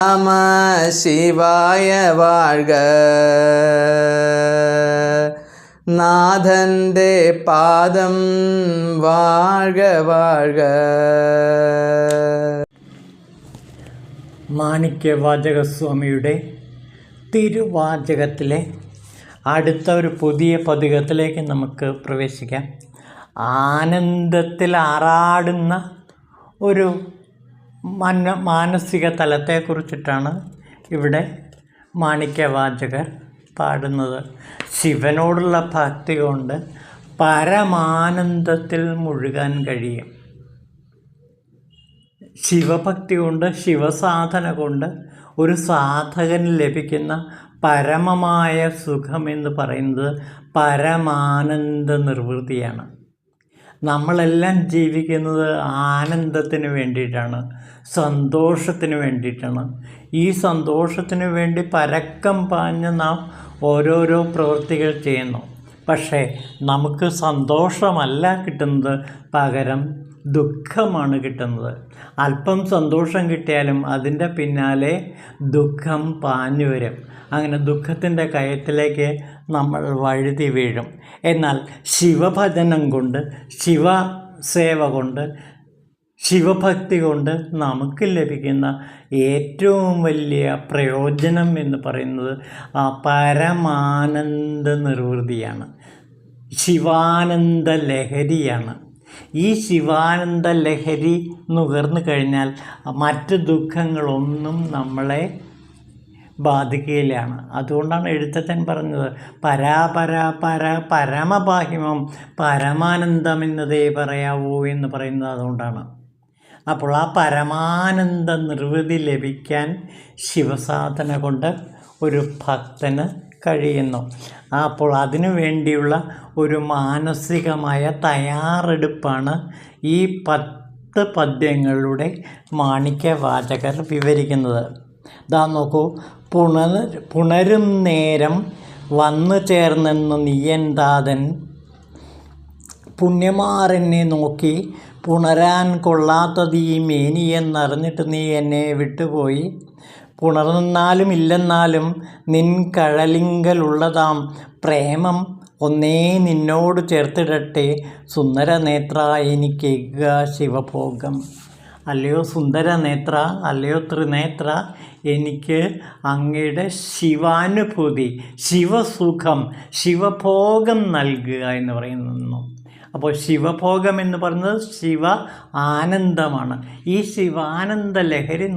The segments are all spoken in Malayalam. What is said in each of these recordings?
நம சிவாய வாழ்க. നാഥൻ്റെ പാദം വാഴ്ക വാഴ്ക. മാണിക്യവാചകസ്വാമിയുടെ തിരുവാചകത്തിലെ അടുത്ത ഒരു പുതിയ പതികത്തിലേക്ക് നമുക്ക് പ്രവേശിക്കാം. ആനന്ദത്തിൽ ആറാടുന്ന ഒരു മാനസിക തലത്തെക്കുറിച്ചിട്ടാണ് ഇവിടെ മാണിക്യവാചകർ പാടുന്നത്. ശിവനോടുള്ള ഭക്തി കൊണ്ട് പരമാനന്ദത്തിൽ മുഴുകാൻ കഴിയും. ശിവഭക്തി കൊണ്ട്, ശിവസാധന കൊണ്ട് ഒരു സാധകന് ലഭിക്കുന്ന പരമമായ സുഖമെന്ന് പറയുന്നത് പരമാനന്ദ നിർവൃതിയാണ്. നമ്മളെല്ലാം ജീവിക്കുന്നത് ആനന്ദത്തിന് വേണ്ടിയിട്ടാണ്, സന്തോഷത്തിന് വേണ്ടിയിട്ടാണ്. ഈ സന്തോഷത്തിന് വേണ്ടി പരക്കം പാഞ്ഞ് നാം ഓരോരോ പ്രവൃത്തികൾ ചെയ്യുന്നു. പക്ഷേ നമുക്ക് സന്തോഷമല്ല കിട്ടുന്നത്, പകരം ദുഃഖമാണ് കിട്ടുന്നത്. അല്പം സന്തോഷം കിട്ടിയാലും അതിൻ്റെ പിന്നാലെ ദുഃഖം പാഞ്ഞു വരും. അങ്ങനെ ദുഃഖത്തിൻ്റെ കയത്തിലേക്ക് നമ്മൾ വഴുതി വീഴും. എന്നാൽ ശിവഭജനം കൊണ്ട്, ശിവസേവ കൊണ്ട്, ശിവഭക്തി കൊണ്ട് നമുക്ക് ലഭിക്കുന്ന ഏറ്റവും വലിയ പ്രയോജനം എന്ന് പറയുന്നത് ആ പരമാനന്ദ നിർവൃതിയാണ്, ശിവാനന്ദ ലഹരിയാണ്. ഈ ശിവാനന്ദ ലഹരി നുകർന്നു കഴിഞ്ഞാൽ മറ്റ് ദുഃഖങ്ങളൊന്നും നമ്മളെ ബാധിക്കുകയില്ലാണ്. അതുകൊണ്ടാണ് എഴുത്തച്ഛൻ പറഞ്ഞത് പരമപാഹിമം പരമാനന്ദമെന്നതേ പറയാവൂ എന്ന് പറയുന്നത് അതുകൊണ്ടാണ്. അപ്പോൾ ആ പരമാനന്ദ നിർവൃതി ലഭിക്കാൻ ശിവസാധന കൊണ്ട് ഒരു ഭക്തന് കഴിയുന്നു. അപ്പോൾ അതിനു വേണ്ടിയുള്ള ഒരു മാനസികമായ തയ്യാറെടുപ്പാണ് ഈ 10 പദ്യങ്ങളുടെ മാണിക്യവാചകർ വിവരിക്കുന്നത്. ദാ നോക്കൂ. പുണരും നേരം വന്നു ചേർന്നെന്നു നീയൻതാതൻ, പുണ്യമാരെന്നെ നോക്കി പുണരാൻ കൊള്ളാത്തത് ഈ മേനിയെന്നറിഞ്ഞിട്ട് നീ എന്നെ വിട്ടുപോയി. പുണർന്നാലും ഇല്ലെന്നാലും നിൻ കഴലിങ്കലുള്ളതാം പ്രേമം ഒന്നേ നിന്നോട് ചേർത്തിടട്ടെ സുന്ദരനേത്ര എനിക്കേക ശിവഭോഗം. അല്ലയോ സുന്ദരനേത്ര, അല്ലയോ ത്രിനേത്ര, എനിക്ക് അങ്ങയുടെ ശിവാനുഭൂതി, ശിവസുഖം, ശിവഭോഗം നൽകുക എന്ന് പറയുന്നു. അപ്പോൾ ശിവഭോഗം എന്ന് പറയുന്നത് ശിവ ആനന്ദമാണ്. ഈ ശിവാനന്ദ ലഹരി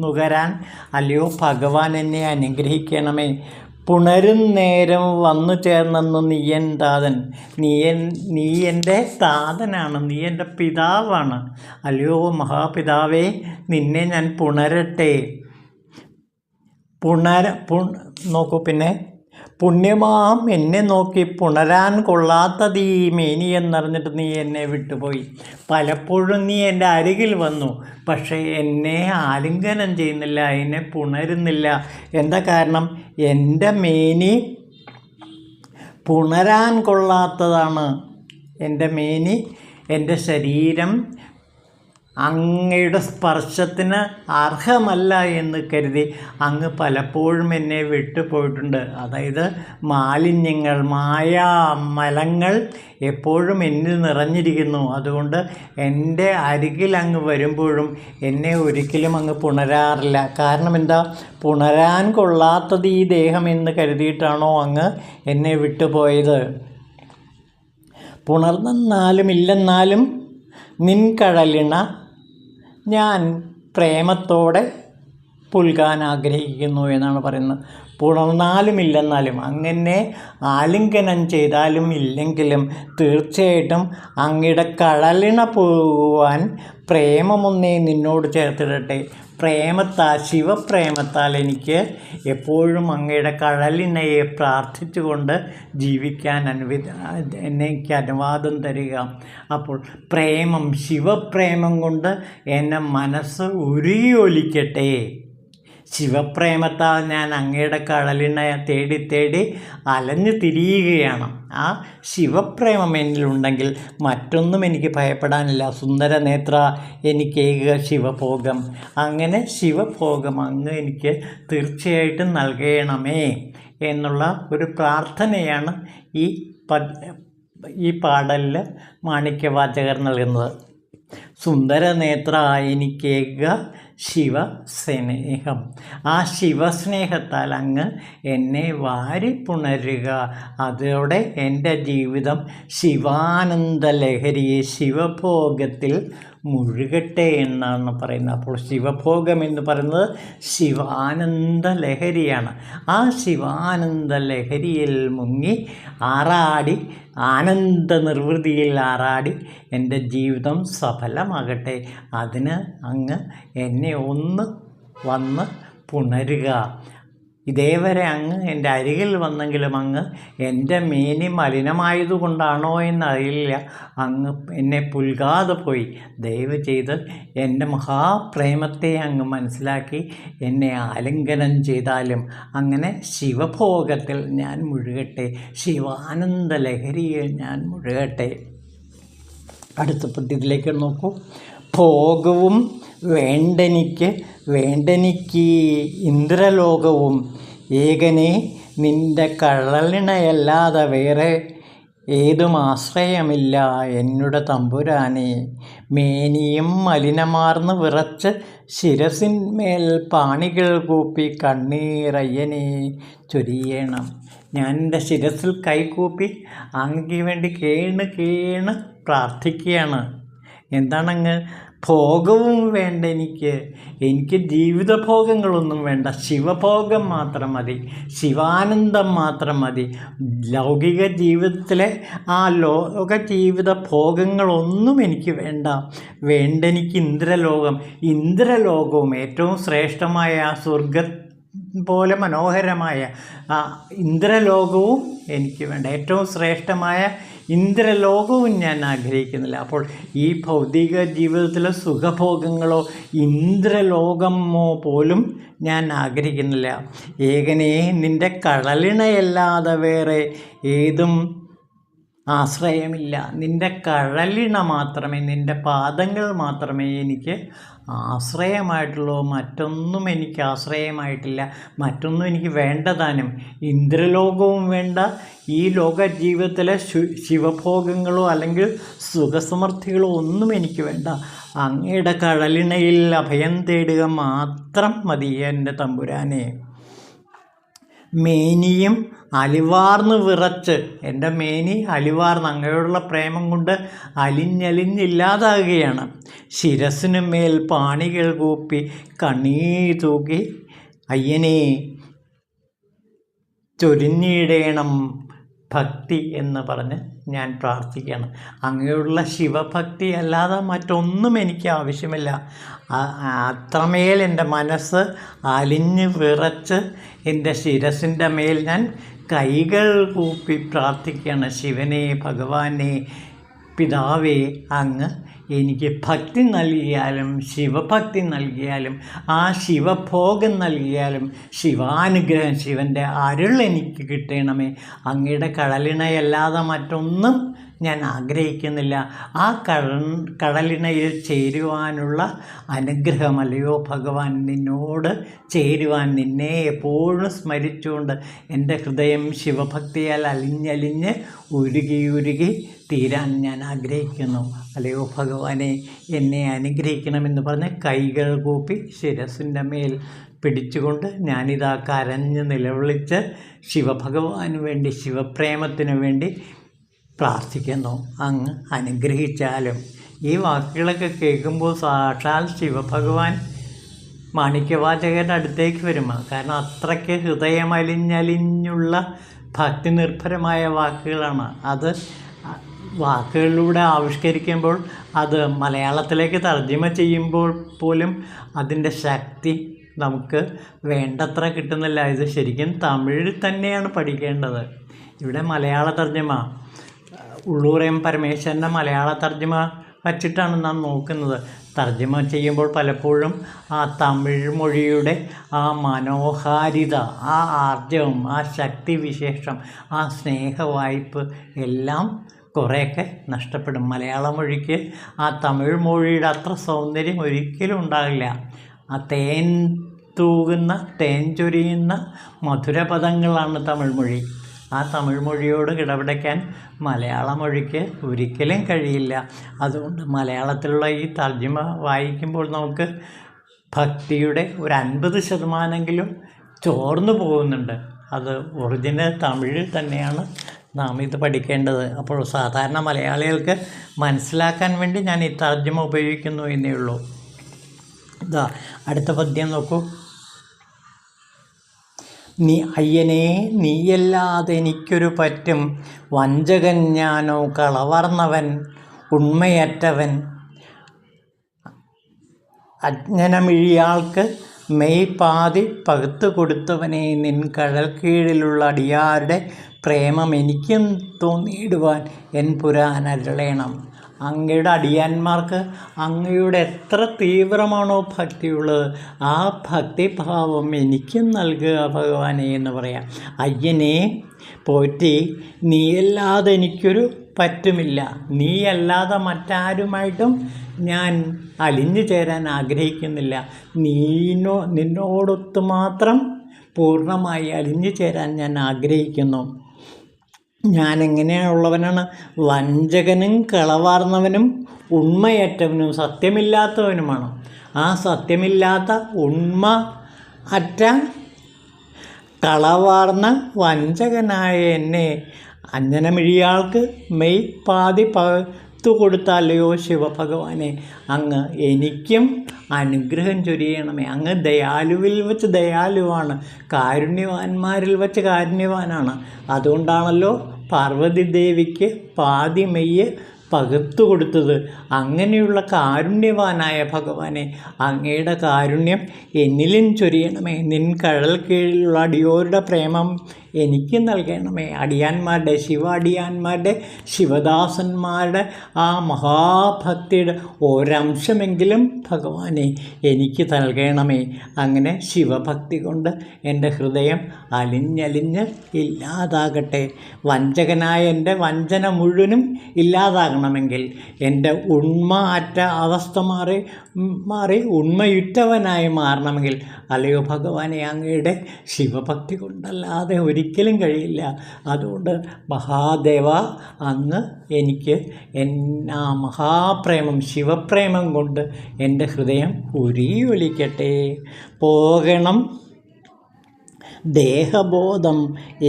നുകരാൻ അല്ലയോ ഭഗവാൻ എന്നെ അനുഗ്രഹിക്കണമേ. പുണരും നേരം വന്നു ചേർന്നെന്നു നീയൻ താതൻ, നീ എൻ്റെ താതനാണ്, നീ എൻ്റെ പിതാവാണ്. അല്ലയോ മഹാപിതാവേ, നിന്നെ ഞാൻ പുണരട്ടെ. നോക്കൂ, പിന്നെ പുണ്യമാം എന്നെ നോക്കി പുണരാൻ കൊള്ളാത്തത് ഈ മേനി എന്നറിഞ്ഞിട്ട് നീ എന്നെ വിട്ടുപോയി. പലപ്പോഴും നീ എൻ്റെ അരികിൽ വന്നു, പക്ഷേ എന്നെ ആലിംഗനം ചെയ്യുന്നില്ല, എന്നെ പുണരുന്നില്ല. എന്താ കാരണം? എൻ്റെ മേനി പുണരാൻ കൊള്ളാത്തതാണ്. എൻ്റെ മേനി, എൻ്റെ ശരീരം അങ്ങയുടെ സ്പർശത്തിന് അർഹമല്ല എന്ന് കരുതി അങ്ങ് പലപ്പോഴും എന്നെ വിട്ടുപോയിട്ടുണ്ട്. അതായത് മാലിന്യങ്ങൾ, മലങ്ങൾ എപ്പോഴും എന്നിൽ നിറഞ്ഞിരിക്കുന്നു. അതുകൊണ്ട് എൻ്റെ അരികിൽ അങ്ങ് വരുമ്പോഴും എന്നെ ഒരിക്കലും അങ്ങ് പുണരാറില്ല. കാരണം എന്താ? പുണരാൻ കൊള്ളാത്തത് ഈ ദേഹം എന്ന് കരുതിയിട്ടാണോ അങ്ങ് എന്നെ വിട്ടുപോയത്? പുണർന്നെന്നാലും ഇല്ലെന്നാലും നിൻ കഴലിണ ഞാൻ പ്രേമത്തോടെ പുൽകാൻ ആഗ്രഹിക്കുന്നു എന്നാണ് പറയുന്നത്. പുണർന്നാലും ഇല്ലെന്നാലും, അങ്ങനെ ആലിംഗനം ചെയ്താലും ഇല്ലെങ്കിലും തീർച്ചയായിട്ടും അങ്ങയുടെ കഴലിണ പോകുവാൻ പ്രേമമൊന്നേ നിന്നോട് ചേർത്തിടട്ടെ. ശിവപ്രേമത്താൽ എനിക്ക് എപ്പോഴും അങ്ങയുടെ കഴലിണയെ പ്രാർത്ഥിച്ചുകൊണ്ട് ജീവിക്കാൻ എനിക്ക് അനുവാദം തരിക. അപ്പോൾ ശിവപ്രേമം കൊണ്ട് എന്നെ മനസ്സ് ഉരുകിയൊലിക്കട്ടെ. ശിവപ്രേമത്താൽ ഞാൻ അങ്ങയുടെ കടലിണയെ തേടി തേടി അലഞ്ഞു തിരിയുകയാണ്. ആ ശിവപ്രേമം എന്നിലുണ്ടെങ്കിൽ മറ്റൊന്നും എനിക്ക് ഭയപ്പെടാനില്ല. സുന്ദരനേത്ര എനിക്കേക ശിവഭോഗം. അങ്ങനെ ശിവഭോഗം അങ്ങ് എനിക്ക് തീർച്ചയായിട്ടും നൽകണമേ എന്നുള്ള ഒരു പ്രാർത്ഥനയാണ് ഈ പാടലിൽ മാണിക്യവാചകർ നൽകുന്നത്. സുന്ദരനേത്ര എനിക്കേക ശിവസ്നേഹം. ആ ശിവസ്നേഹത്താൽ അങ്ങ് എന്നെ വാരിപ്പുണരുക. അതോടെ എൻ്റെ ജീവിതം ശിവാനന്ദ ലഹരിയെ ശിവഭോഗത്തിൽ മുഴുകട്ടെ എന്നാണ് പറയുന്നത്. അപ്പോൾ ശിവഭോഗം എന്ന് പറയുന്നത് ശിവാനന്ദ ലഹരിയാണ്. ആ ശിവാനന്ദ ലഹരിയിൽ മുങ്ങി ആറാടി, ആനന്ദ നിർവൃതിയിൽ ആറാടി എൻ്റെ ജീവിതം സഫലമാകട്ടെ. അതിന് അങ്ങ് എന്നെ ഒന്ന് വന്ന് പുണരുക. ഇതേവരെ അങ്ങ് എൻ്റെ അരികിൽ വന്നെങ്കിലും അങ്ങ് എൻ്റെ മേനി മലിനമായതുകൊണ്ടാണോ എന്നറിയില്ല, അങ്ങ് എന്നെ പുൽകാതെ പോയി. ദയവ് ചെയ്ത് എൻ്റെ മഹാപ്രേമത്തെ അങ്ങ് മനസ്സിലാക്കി എന്നെ ആലിംഗനം ചെയ്താലും അങ്ങനെ ശിവഭോഗത്തിൽ ഞാൻ മുഴുകട്ടെ, ശിവാനന്ദ ലഹരിയിൽ ഞാൻ മുഴുകട്ടെ. അടുത്ത പദ്യത്തിലേക്ക് നോക്കൂ. ഭോഗവും വേണ്ടെനിക്ക് ഇന്ദ്രലോകവും ഏകനെ നിൻ്റെ കഴലിണയല്ലാതെ വേറെ ഏതും ആശ്രയമില്ല എന്നുടെ തമ്പുരാനെ. മേനിയും മലിനമാർന്ന് വിറച്ച് ശിരസിന്മേൽ പാണികൾ കൂപ്പി കണ്ണീരയ്യനെ ചൊരിയണം. ഞാൻ എൻ്റെ ശിരസിൽ കൈകൂപ്പി അങ്ങയ്ക്ക് വേണ്ടി കേണ് പ്രാർത്ഥിക്കുകയാണ്. എന്താണങ്ങ്? ഭോഗവും വേണ്ട എനിക്ക് ജീവിതഭോഗങ്ങളൊന്നും വേണ്ട, ശിവഭോഗം മാത്രം മതി, ശിവാനന്ദം മാത്രം മതി. ലൗകിക ജീവിതത്തിലെ ആ ലോക ജീവിത ഭോഗങ്ങളൊന്നും എനിക്ക് വേണ്ടെനിക്ക് ഇന്ദ്രലോകവും ഏറ്റവും ശ്രേഷ്ഠമായ ആ സ്വർഗ പോലെ മനോഹരമായ ആ ഇന്ദ്രലോകവും എനിക്ക് വേണ്ട. ഏറ്റവും ശ്രേഷ്ഠമായ ഇന്ദ്രലോകവും ഞാൻ ആഗ്രഹിക്കുന്നില്ല. അപ്പോൾ ഈ ഭൗതിക ജീവിതത്തിലെ സുഖഭോഗങ്ങളോ ഇന്ദ്രലോകമോ പോലും ഞാൻ ആഗ്രഹിക്കുന്നില്ല. ഏകനെ നിൻ്റെ കഴലിണയല്ലാതെ വേറെ ഏതും ആശ്രയമില്ല. നിൻ്റെ കഴലിണ മാത്രമേ, നിൻ്റെ പാദങ്ങൾ മാത്രമേ എനിക്ക് ആശ്രയമായിട്ടുള്ളൂ. മറ്റൊന്നും എനിക്ക് ആശ്രയമായിട്ടില്ല, മറ്റൊന്നും എനിക്ക് വേണ്ടതാനും. ഇന്ദ്രലോകവും വേണ്ട, ഈ ലോക ജീവിതത്തിലെ ശിവഭോഗങ്ങളോ അല്ലെങ്കിൽ സുഖസമൃദ്ധികളോ ഒന്നും എനിക്ക് വേണ്ട. അങ്ങയുടെ കഴലിണയിൽ അഭയം തേടുക മാത്രം മതി എൻ്റെ തമ്പുരാനെ. മേനിയും അലിവാർന്ന് വിറച്ച്, എൻ്റെ മേനി അലിവാർന്ന് അങ്ങയോടുള്ള പ്രേമം കൊണ്ട് അലിഞ്ഞില്ലാതാകുകയാണ്. ശിരസിനു മേൽ പാണികൾ കൂപ്പി കണ്ണീർ തൂക്കി അയ്യനെ ചൊരിഞ്ഞിടേണം ഭക്തി എന്ന് പറഞ്ഞ് ഞാൻ പ്രാർത്ഥിക്കുകയാണ്. അങ്ങയോടുള്ള ശിവഭക്തി അല്ലാതെ മറ്റൊന്നും എനിക്ക് ആവശ്യമില്ല. അത്രമേൽ എൻ്റെ മനസ്സ് അലിഞ്ഞ് വിറച്ച് എൻ്റെ ശിരസിൻ്റെ മേൽ ഞാൻ കൈകൾ കൂപ്പി പ്രാർത്ഥിക്കുകയാണ്. ശിവനെ, ഭഗവാനെ, പിതാവേ, അങ്ങ് എനിക്ക് ഭക്തി നൽകിയാലും ശിവഭക്തി നൽകിയാലും ആ ശിവഭോഗം നൽകിയാലും ശിവാനുഗ്രഹം, ശിവൻ്റെ അരുൾ എനിക്ക് കിട്ടണമേ. അങ്ങയുടെ കടലിണയല്ലാതെ മറ്റൊന്നും ഞാൻ ആഗ്രഹിക്കുന്നില്ല. ആ കടലിണയിൽ ചേരുവാനുള്ള അനുഗ്രഹമല്ലയോ ഭഗവാൻ, നിന്നോട് ചേരുവാൻ, നിന്നെ എപ്പോഴും സ്മരിച്ചുകൊണ്ട് എൻ്റെ ഹൃദയം ശിവഭക്തിയാൽ അലിഞ്ഞലിഞ്ഞ് ഉരുകി തീരാൻ ഞാൻ ആഗ്രഹിക്കുന്നു. അല്ലയോ ഭഗവാനെ, എന്നെ അനുഗ്രഹിക്കണമെന്ന് പറഞ്ഞ് കൈകൾ കൂപ്പി ശിരസിൻ്റെ മേൽ പിടിച്ചുകൊണ്ട് ഞാനിതാ കരഞ്ഞ് നിലവിളിച്ച് ശിവഭഗവാന് വേണ്ടി, ശിവപ്രേമത്തിനു വേണ്ടി പ്രാർത്ഥിക്കുന്നു. അങ്ങ് അനുഗ്രഹിച്ചാലും. ഈ വാക്കുകളൊക്കെ കേൾക്കുമ്പോൾ സാക്ഷാൽ ശിവഭഗവാൻ മാണിക്യവാചകരുടെ അടുത്തേക്ക് വരും. കാരണം അത്രയ്ക്ക് ഹൃദയമലിഞ്ഞലിഞ്ഞുള്ള ഭക്തി നിർഭരമായ വാക്കുകളാണ്. അത് വാക്കുകളിലൂടെ ആവിഷ്കരിക്കുമ്പോൾ, അത് മലയാളത്തിലേക്ക് തർജ്ജിമ ചെയ്യുമ്പോൾ പോലും അതിൻ്റെ ശക്തി നമുക്ക് വേണ്ടത്ര കിട്ടുന്നില്ല. ഇത് ശരിക്കും തമിഴിൽ തന്നെയാണ് പഠിക്കേണ്ടത്. ഇവിടെ മലയാള തർജ്ജിമ, ഉള്ളൂർ എം പരമേശ്വരൻ്റെ മലയാള തർജ്ജിമ വച്ചിട്ടാണ് നാം നോക്കുന്നത്. തർജ്ജമ ചെയ്യുമ്പോൾ പലപ്പോഴും ആ തമിഴ് മൊഴിയുടെ ആ മനോഹാരിത, ആ ആർജവം, ആ ശക്തിവിശേഷം, ആ സ്നേഹവായ്പ് എല്ലാം കുറേയൊക്കെ നഷ്ടപ്പെടും. മലയാള മൊഴിക്ക് ആ തമിഴ് മൊഴിയുടെ അത്ര സൗന്ദര്യം ഒരിക്കലും ഉണ്ടാകില്ല. ആ തേൻ തൂകുന്ന, തേൻ ചൊരിയുന്ന മധുരപദങ്ങളാണ് തമിഴ് മൊഴി. ആ തമിഴ് മൊഴിയോട് കിടപിടിക്കാൻ മലയാള മൊഴിക്ക് ഒരിക്കലും കഴിയില്ല. അതുകൊണ്ട് മലയാളത്തിലുള്ള ഈ തർജ്ജമ വായിക്കുമ്പോൾ നമുക്ക് ഭക്തിയുടെ ഒരു 50% ചോർന്നു പോകുന്നുണ്ട്. അത് ഒറിജിനൽ തമിഴ് തന്നെയാണ് നാം ഇത് പഠിക്കേണ്ടത്. അപ്പോൾ സാധാരണ മലയാളികൾക്ക് മനസ്സിലാക്കാൻ വേണ്ടി ഞാൻ ഈ തർജ്ജമ ഉപയോഗിക്കുന്നു എന്നേ ഉള്ളൂ. ഇതാ അടുത്ത പദ്യം നോക്കൂ. അയ്യനെ നീയല്ലാതെ എനിക്കൊരു പറ്റും, വഞ്ചകൻ ഞാനോ കളവർന്നവൻ ഉണ്മയറ്റവൻ, അജ്ഞനമിഴിയാൾക്ക് മെയ് പാതി പകുത്തു കൊടുത്തവനെ, നിൻ കഴൽ കീഴിലുള്ള അടിയാരുടെ പ്രേമം എനിക്കും തോന്നിയിടുവാൻ എൻ പുരാനരുളേണം. അങ്ങയുടെ അടിയാന്മാർക്ക് അങ്ങയുടെ എത്ര തീവ്രമാണോ ഭക്തിയുള്ളത്, ആ ഭക്തിഭാവം എനിക്കും നൽകുക ഭഗവാനെ എന്ന് പറയാം. അയ്യനെ പോറ്റി, നീയല്ലാതെ എനിക്കൊരു പറ്റുമില്ല. നീയല്ലാതെ മറ്റാരുമായിട്ടും ഞാൻ അലിഞ്ഞു ചേരാൻ ആഗ്രഹിക്കുന്നില്ല. നിന്നോടൊത്ത് മാത്രം പൂർണ്ണമായി അലിഞ്ഞു ചേരാൻ ഞാൻ ആഗ്രഹിക്കുന്നു. ഞാൻ എങ്ങനെയുള്ളവനാണ്? വഞ്ചകനും കളവാർന്നവനും ഉണ്മയറ്റവനും സത്യമില്ലാത്തവനുമാണ്. ആ സത്യമില്ലാത്ത, ഉണ്മ അറ്റ, കളവാർന്ന വഞ്ചകനായ എന്നെ അഞ്ജനമിഴിയാൾക്ക് മെയ് പാതി പകുത്തു കൊടുത്താലയോ ശിവഭഗവാനെ, അങ്ങ് എനിക്കും അനുഗ്രഹം ചൊരിയണമേ. അങ്ങ് ദയാലുവിൽ വെച്ച് ദയാലുവാണ്, കാരുണ്യവാന്മാരിൽ വെച്ച് കാരുണ്യവാനാണ്. അതുകൊണ്ടാണല്ലോ പാർവതി ദേവിക്ക് പാതി മെയ്യ് പകുത്തു കൊടുത്തത്. അങ്ങനെയുള്ള കാരുണ്യവാനായ ഭഗവാനെ, അങ്ങയുടെ കാരുണ്യം എന്നിലും ചൊരിയണമേ. നിൻ കഴൽ കീഴിലുള്ള അടിയോരുടെ പ്രേമം എനിക്ക് നൽകണമേ. അടിയാന്മാരുടെ, അടിയാന്മാരുടെ, ശിവദാസന്മാരുടെ ആ മഹാഭക്തിയുടെ ഒരംശമെങ്കിലും ഭഗവാനെ എനിക്ക് നൽകണമേ. അങ്ങനെ ശിവഭക്തി കൊണ്ട് എൻ്റെ ഹൃദയം അലിഞ്ഞലിഞ്ഞ് ഇല്ലാതാകട്ടെ. വഞ്ചകനായ എൻ്റെ വഞ്ചന മുഴുവനും ഇല്ലാതാകണമെങ്കിൽ, എൻ്റെ ഉണ്മ അറ്റ അവസ്ഥ മാറി ഉണ്മയുറ്റവനായി മാറണമെങ്കിൽ, അല്ലയോ ഭഗവാനെ, അങ്ങയുടെ ശിവഭക്തി കൊണ്ടല്ലാതെ ഒരിക്കലും കഴിയില്ല. അതുകൊണ്ട് മഹാദേവ, അങ്ങ് എനിക്ക് ആ മഹാപ്രേമം, ശിവപ്രേമം കൊണ്ട് എൻ്റെ ഹൃദയം ഉരിയൊലിക്കട്ടെ. പോകണം ദേഹബോധം,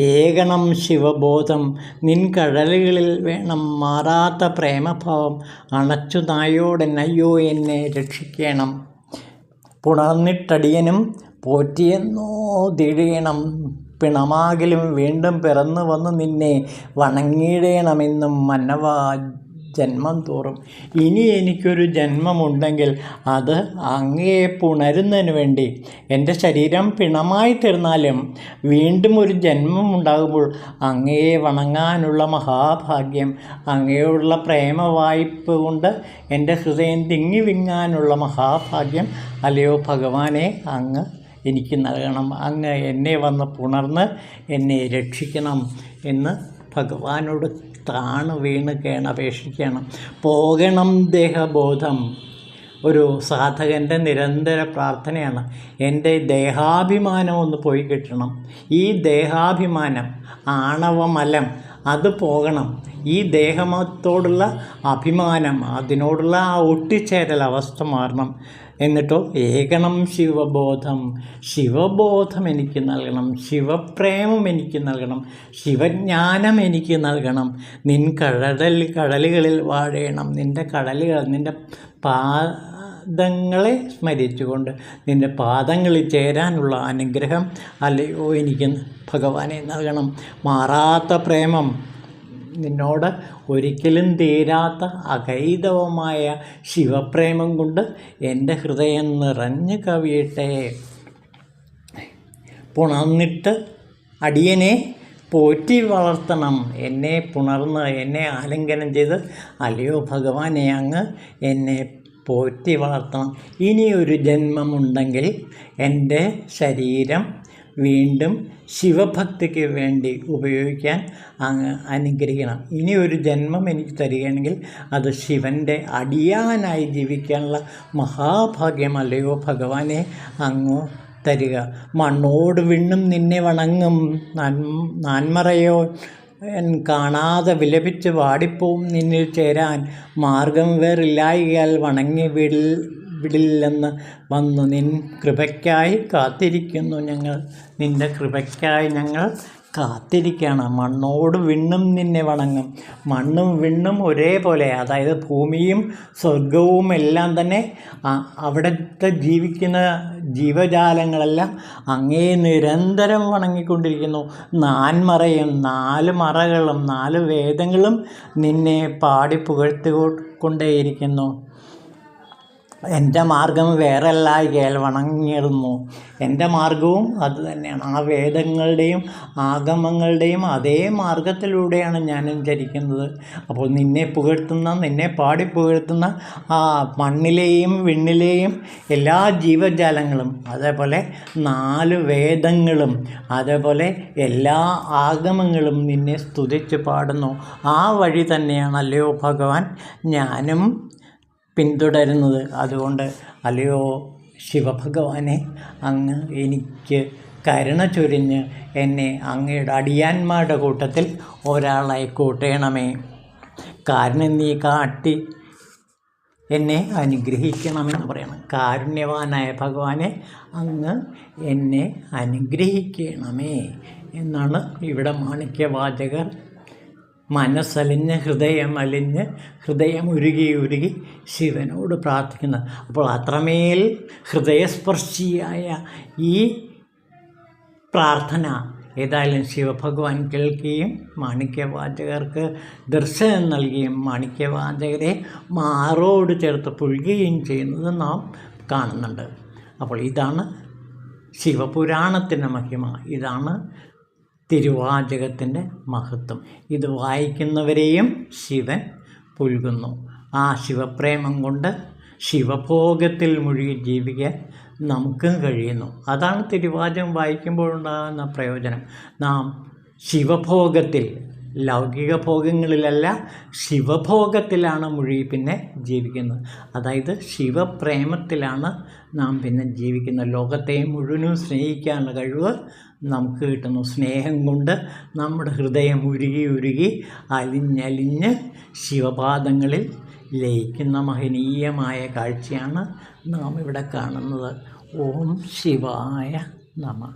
ഏകണം ശിവബോധം, നിൻ കഴലുകളിൽ വേണം മാറാത്ത പ്രേമഭാവം, അണച്ചു നായോടെന്നയ്യോ എന്നെ രക്ഷിക്കണം. പുണർന്നിട്ടടിയനും പോറ്റിയെന്നോ ദിഴയണം, പിണമാകിലും വീണ്ടും പിറന്നു വന്ന് നിന്നെ വണങ്ങിയിടണമെന്നും മന്നവാ ജന്മം തോറും. ഇനി എനിക്കൊരു ജന്മമുണ്ടെങ്കിൽ അത് അങ്ങയെ പുണരുന്നതിന് വേണ്ടി. എൻ്റെ ശരീരം പിണമായി തീർന്നാലും വീണ്ടും ഒരു ജന്മം ഉണ്ടാകുമ്പോൾ അങ്ങയെ വണങ്ങാനുള്ള മഹാഭാഗ്യം, അങ്ങയോടുള്ള പ്രേമവായ്പ കൊണ്ട് എൻ്റെ ഹൃദയം തിങ്ങി വിങ്ങാനുള്ള മഹാഭാഗ്യം അല്ലയോ ഭഗവാനെ, അങ്ങ് എനിക്ക് നൽകണം. അങ്ങ് എന്നെ വന്ന് പുണർന്ന് എന്നെ രക്ഷിക്കണം എന്ന് ഭഗവാനോട് താണു വീണ് കേണപേക്ഷിക്കണം. പോകണം ദേഹബോധം ഒരു സാധകൻ്റെ നിരന്തര പ്രാർത്ഥനയാണ്. എൻ്റെ ദേഹാഭിമാനം ഒന്ന് പോയി കിട്ടണം. ഈ ദേഹാഭിമാനം, ആണവമലം, അത് പോകണം. ഈ ദേഹത്തോടുള്ള അഭിമാനം, അതിനോടുള്ള ആ ഒട്ടിച്ചേരൽ അവസ്ഥ മാറണം. എന്നിട്ടോ ഏകണം ശിവബോധം, ശിവബോധം എനിക്ക് നൽകണം, ശിവപ്രേമം എനിക്ക് നൽകണം, ശിവജ്ഞാനം എനിക്ക് നൽകണം. നിൻ കടലുകളിൽ വാഴണം. നിൻ്റെ കടലുകൾ, നിൻ്റെ പാദങ്ങളെ സ്മരിച്ചുകൊണ്ട് നിൻ്റെ പാദങ്ങളിൽ ചേരാനുള്ള അനുഗ്രഹം അല്ലയോ എനിക്ക് ഭഗവാനെ നൽകണം. മാറാത്ത പ്രേമം, നിന്നോട് ഒരിക്കലും തീരാത്ത അകൈതവമായ ശിവപ്രേമം കൊണ്ട് എൻ്റെ ഹൃദയം നിറഞ്ഞു കവിയട്ടെ. പുണർന്നിട്ട് അടിയനെ പോറ്റി വളർത്തണം. എന്നെ പുണർന്ന് എന്നെ ആലിംഗനം ചെയ്ത്, അല്ലയോ ഭഗവാനെ, അങ്ങ് എന്നെ പോറ്റി വളർത്തണം. ഇനിയൊരു ജന്മമുണ്ടെങ്കിൽ എൻ്റെ ശരീരം വീണ്ടും ശിവഭക്തിക്ക് വേണ്ടി ഉപയോഗിക്കാൻ അങ്ങ് അനുഗ്രഹിക്കണം. ഇനിയൊരു ജന്മം എനിക്ക് തരികയാണെങ്കിൽ അത് ശിവൻ്റെ അടിയാനായി ജീവിക്കാനുള്ള മഹാഭാഗ്യമല്ലയോ ഭഗവാനെ അങ്ങ് തരിക. മണ്ണോട് വിണ്ണും നിന്നെ വണങ്ങും നാൻമറയോ കാണാതെ വിലപിച്ച് വാടിപ്പോവും നിന്നിൽ ചേരാൻ. മാർഗം വേറില്ലായികയാൽ വണങ്ങി വിടില്ലെന്ന് വന്നു നിൻ കൃപയ്ക്കായി കാത്തിരിക്കുന്നു ഞങ്ങൾ. നിൻ്റെ കൃപയ്ക്കായി ഞങ്ങൾ കാത്തിരിക്കുകയാണ്. മണ്ണോട് വിണ്ണും നിന്നെ വണങ്ങും. മണ്ണും വിണ്ണും ഒരേപോലെ, അതായത് ഭൂമിയും സ്വർഗവും എല്ലാം തന്നെ അവിടുത്തെ ജീവിക്കുന്ന ജീവജാലങ്ങളെല്ലാം അങ്ങേ നിരന്തരം വണങ്ങിക്കൊണ്ടിരിക്കുന്നു. നാൻമറയും 4 മറകളും 4 വേദങ്ങളും നിന്നെ പാടി പുകഴ്ത്തിക്കൊണ്ടേയിരിക്കുന്നു. എൻ്റെ മാർഗം വേറെല്ലായ്കയാൽ വണങ്ങിടുന്നു. എൻ്റെ മാർഗവും അത് തന്നെയാണ്. ആ വേദങ്ങളുടെയും ആഗമങ്ങളുടെയും അതേ മാർഗത്തിലൂടെയാണ് ഞാനും ചരിക്കുന്നത്. അപ്പോൾ നിന്നെ പുകഴ്ത്തുന്ന, നിന്നെ പാടി പുകഴ്ത്തുന്ന ആ മണ്ണിലെയും വിണ്ണിലെയും എല്ലാ ജീവജാലങ്ങളും, അതേപോലെ 4 വേദങ്ങളും, അതേപോലെ എല്ലാ ആഗമങ്ങളും നിന്നെ സ്തുതിച്ച് പാടുന്നു. ആ വഴി തന്നെയാണല്ലയോ ഭഗവാൻ ഞാനും പിന്തുടരുന്നത്. അതുകൊണ്ട് അല്ലയോ ശിവഭഗവാനെ അങ്ങ് എനിക്ക് കരുണ ചൊരിഞ്ഞ് എന്നെ അങ്ങയുടെ അടിയാന്മാരുടെ കൂട്ടത്തിൽ ഒരാളായി കൂട്ടണമേ. കാരണം നീ കാട്ടി എന്നെ അനുഗ്രഹിക്കണമെന്ന് പറയണം. കാരുണ്യവാനായ ഭഗവാനെ അങ്ങ് എന്നെ അനുഗ്രഹിക്കണമേ എന്നാണ് ഇവിടെ മാണിക്യവാചകർ മനസ്സലിഞ്ഞ് ഹൃദയം ഉരുകി ശിവനോട് പ്രാർത്ഥിക്കുന്നത്. അപ്പോൾ അത്രമേൽ ഹൃദയസ്പർശിയായ ഈ പ്രാർത്ഥന ഏതായാലും ശിവഭഗവാൻ കേൾക്കുകയും മാണിക്യവാചകർക്ക് ദർശനം നൽകുകയും മാണിക്യവാചകരെ മാറോട് ചേർത്ത് പുൽകുകയും ചെയ്യുന്നത് നാം കാണുന്നുണ്ട്. അപ്പോൾ ഇതാണ് ശിവപുരാണത്തിൻ്റെ മഹിമ, ഇതാണ് തിരുവാചകത്തിൻ്റെ മഹത്വം. ഇത് വായിക്കുന്നവരെയും ശിവൻ പുൽകുന്നു. ആ ശിവപ്രേമം കൊണ്ട് ശിവഭോഗത്തിൽ മുഴുകി ജീവിക്കാൻ നമുക്കും കഴിയുന്നു. അതാണ് തിരുവാചകം വായിക്കുമ്പോഴുണ്ടാകുന്ന പ്രയോജനം. നാം ശിവഭോഗത്തിൽ, ലൗകിക ഭോഗങ്ങളിലല്ല ശിവഭോഗത്തിലാണ് മുഴുകി പിന്നെ ജീവിക്കുന്നത്. അതായത് ശിവപ്രേമത്തിലാണ് നാം പിന്നെ ജീവിക്കുന്നത്. ലോകത്തെ മുഴുവനും സ്നേഹിക്കാനുള്ള കഴിവ് നമുക്ക് കിട്ടുന്നു. സ്നേഹം കൊണ്ട് നമ്മുടെ ഹൃദയം ഉരുകി അലിഞ്ഞലിഞ്ഞ് ശിവപാദങ്ങളിൽ ലയിക്കുന്ന മഹനീയമായ കാഴ്ചയാണ് നാം ഇവിടെ കാണുന്നത്. ഓം ശിവായ നമഃ.